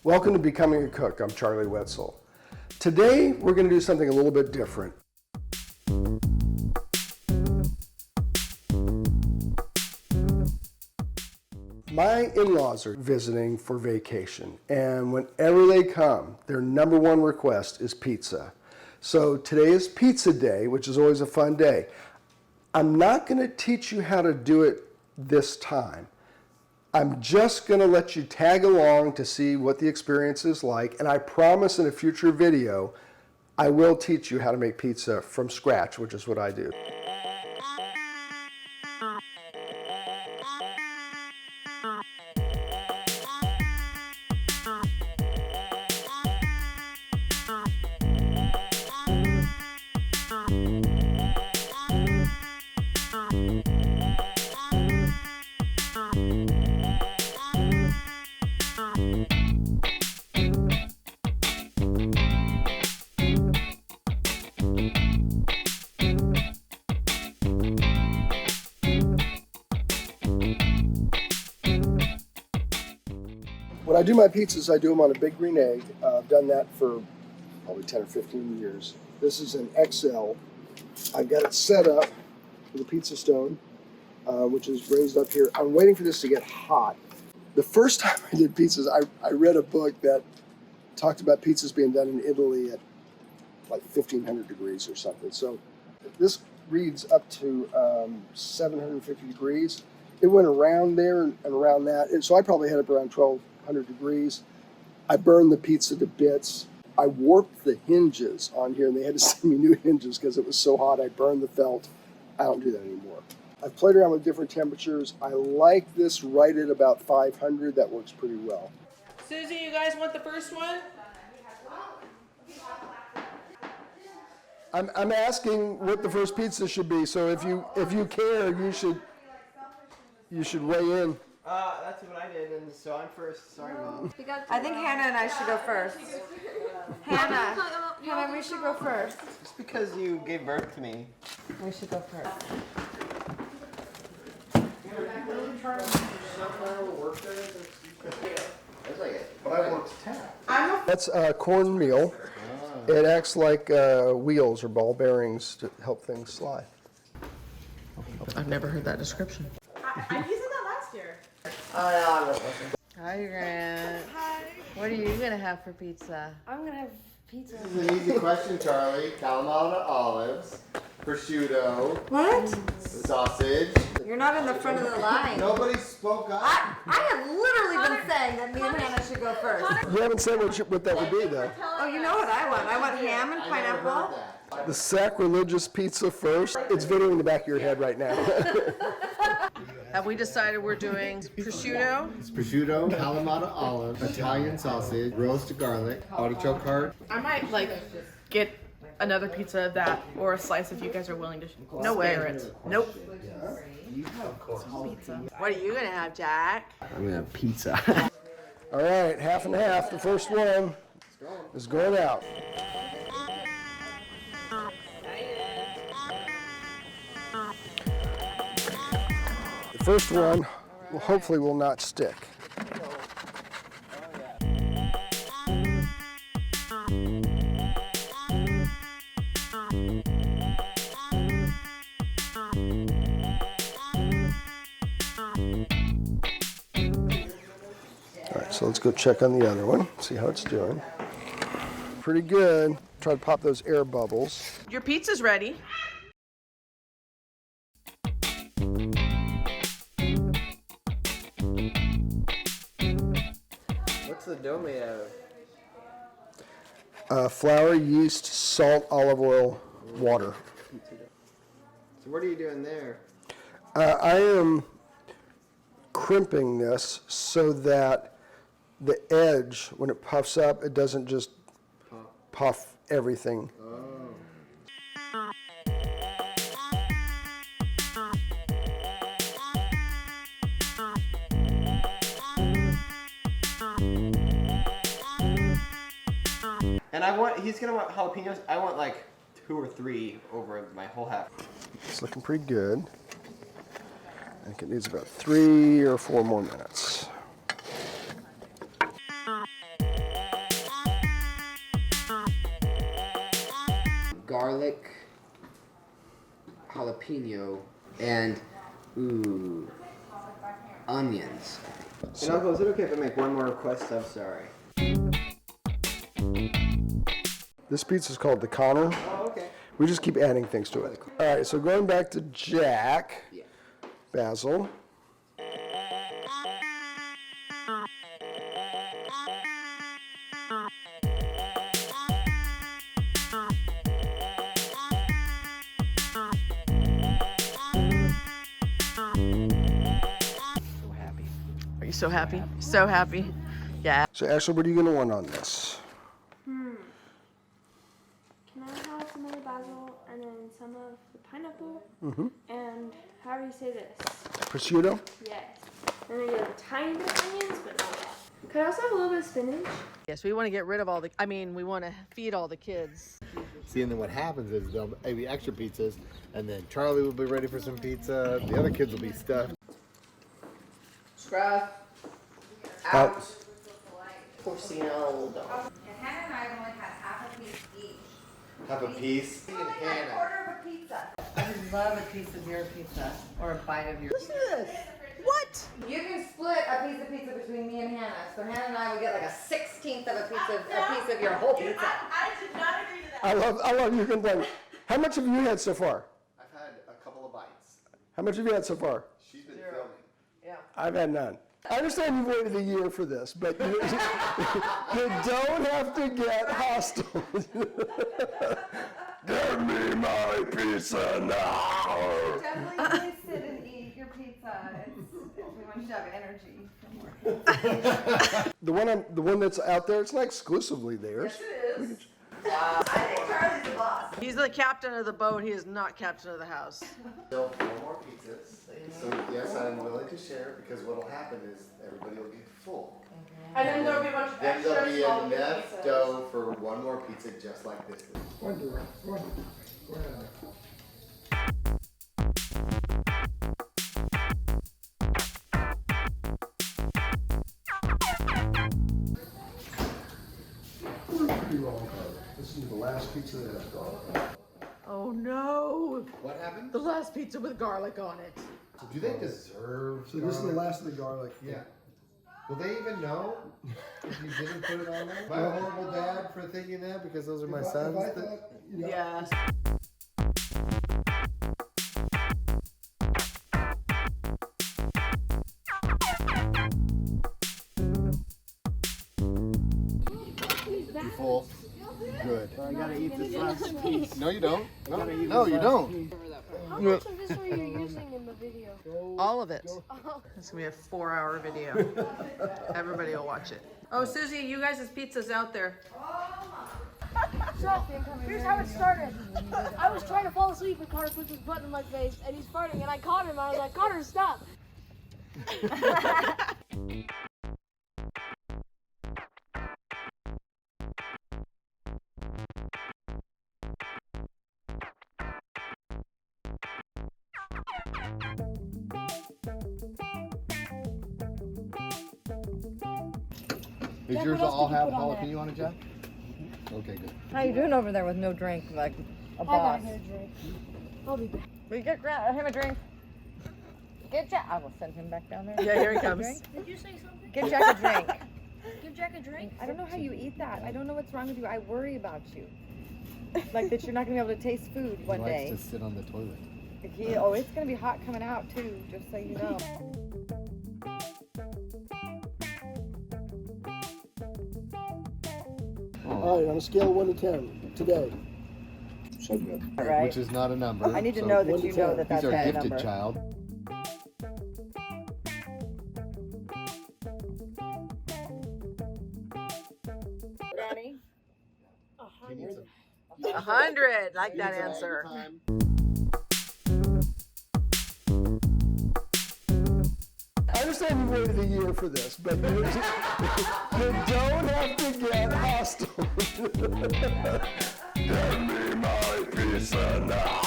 Welcome to Becoming a Cook. I'm Charlie Wetzel. Today we're going to do something a little bit different. My in-laws are visiting for vacation, and whenever they come, their number one request is pizza. So today is pizza day, which is always a fun day. I'm not going to teach you how to do it this time. I'm just going to let you tag along to see what the experience is like, and I promise in a future video I will teach you how to make pizza from scratch, which is what I do. When I do my pizzas, I do them on a big green egg. I've done that for probably 10 or 15 years. This is an XL. I've got it set up with a pizza stone, which is raised up here. I'm waiting for this to get hot. The first time I did pizzas, I read a book that talked about pizzas being done in Italy at like 1500 degrees or something. So this reads up to 750 degrees. It went around there and around that. And so I probably had it around 1200 degrees. I burned the pizza to bits. I warped the hinges on here, and they had to send me new hinges because it was so hot. I burned the felt. I don't do that anymore. I've played around with different temperatures. I like this right at about 500. That works pretty well. Suzy, you guys want the first one? I'm asking what the first pizza should be. So if you care, you should weigh in. That's what I did, and so I'm first. Sorry, Mom. I think Hannah and I should go first. Hannah, we should go first. Just because you gave birth to me. We should go first. That's cornmeal. It acts like wheels or ball bearings to help things slide. I've never heard that description. I used that last year. Hi, Grant. Hi. What are you gonna have for pizza? I'm gonna have pizza. This is an easy question, Charlie. Kalamata olives, prosciutto, What? sausage. You're not in the front of the line. Nobody spoke up. I have literally been saying that me and Hannah should go first. You haven't said what that would be, though. Oh, you know what I want? I want ham and pineapple. The sacrilegious pizza first. It's video in the back of your head right now. Have we decided we're doing prosciutto? It's prosciutto, Kalamata olives, Italian sausage, roasted garlic, artichoke heart. I might get another pizza of that or a slice if you guys are willing to No way. spare it. Nope. Pizza. What are you gonna have, Jack? I'm gonna have pizza. All right, half and half. The first one is going out. The first one hopefully will not stick. All right, so let's go check on the other one, see how it's doing. Pretty good. Try to pop those air bubbles. Your pizza's ready. What's the dough made out of? Flour, yeast, salt, olive oil, water. So what are you doing there? I am crimping this so that the edge, when it puffs up, it doesn't just puff everything. And he's gonna want jalapenos. I want like 2 or 3 over my whole half. It's looking pretty good. I think it needs about 3 or 4 more minutes. garlic, jalapeno, and onions. And Uncle, is it okay if I make one more request? I'm sorry. This pizza is called the Connor. Oh, okay. We just keep adding things to it. All right, so going back to Jack, Yeah. Basil. Are you so happy? So happy. Yeah. So Ashley, what are you going to want on this? Can I have some of the basil and then some of the pineapple? And how do you say this? Prosciutto? Yes. And then you have a tiny bit of onions, but not a lot. Could I also have a little bit of spinach? Yes, we want to get rid of all the, we want to feed all the kids. See, and then what happens is there'll be extra pizzas, and then Charlie will be ready for some pizza. The other kids will be stuffed. Scrub. Out. Porcino. Hannah and I only had half a piece each. Have a piece. And Hannah. Quarter of a pizza. I would love a piece of your pizza or a bite of your Listen to this. What? You can split a piece of pizza between me and Hannah. So Hannah and I would get like a 16th of a piece of your whole pizza. I did not agree to that. I love you complaining. How much have you had so far? I've had a couple of bites. How much have you had so far? She's been filming. I've had none. I understand you've waited a year for this, but you don't have to get hostile. Give me my pizza now. Definitely please sit and eat your pizza. We want you to have energy. The one that's out there, it's not exclusively theirs. Yes, it is. I think Charlie's the boss. He's the captain of the boat. He is not captain of the house. Still 4 more pizzas. So yes, I'm willing to share because what'll happen is everybody will get full. And then there'll be a bunch of Then there'll extra be small enough pizzas. dough for 1 more pizza just like this. This is the last pizza that has garlic. Oh no. What happened? The last pizza with garlic on it. Do they deserve? So this is the last of the garlic. Yeah. Will they even know if you didn't put it on there? Am I a horrible dad for thinking that because those are my sons? Yes. Full. Good. I gotta eat this last piece. No, you don't. No, you don't. How much of this were you using in the video? All of it. It's gonna be a 4-hour video. Everybody will watch it. Oh, Susie, you guys' pizza's out there. So, here's how it started. I was trying to fall asleep and Connor puts his butt in my face and he's farting and I caught him and I was like, Connor, stop. Did yours all have jalapeno on it, Jack? Okay, good. How you doing over there with no drink, like a I boss? got here a drink. I'll be back. Will you get him a drink? Get Jack. I will send him back down there. Yeah, here he comes. Did you say something? Get Jack a drink. Give Jack a drink? I don't know how you eat that. I don't know what's wrong with you. I worry about you. Like that you're not gonna be able to taste food one He day. likes to sit on the toilet. Oh, it's gonna be hot coming out too. Just so you know. All right, on a scale of 1 to 10, today. So good. Right. Which is not a number. I need to so know that 1 to you know 10. that that's He's our that gifted number. child. Ready? 100. Like that answer. I understand you've waited a year for this, but you don't have to get hostile. Give me my pizza now.